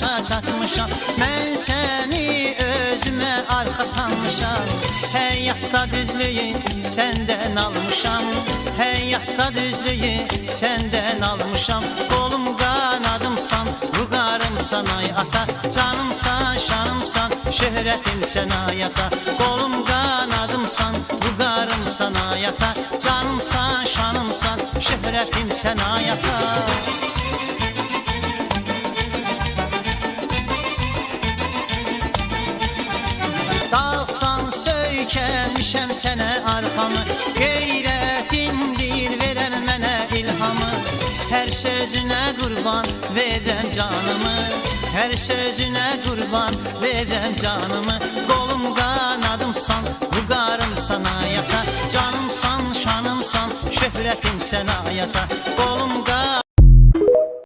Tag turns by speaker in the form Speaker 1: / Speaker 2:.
Speaker 1: başa çatmışam. Mən seni özüme arka sanmışam. Həyatda düzlüyü senden almışam. Həyatda düzlüyü senden almışam. Kolum kanadımsan, rugarımsan ay ata. Canımsan, şanımsan, şöhretimsen ay ata. Kolum kanadımsan, rugarımsan ay ata. Canımsan, şanımsan, şöhretimsen ay ata. Dağsan söykənmişəm sənə arxamı. Qeyrətindir verən mənə ilhamı. Hər sözünə qurban verən canımı. Hər sözünə qurban verən canımı. Qolum qanadımsan, rugarımsan ayata. Canımsan, şanımsan, şöhrətimsən ayata. Qolum qanadımsan,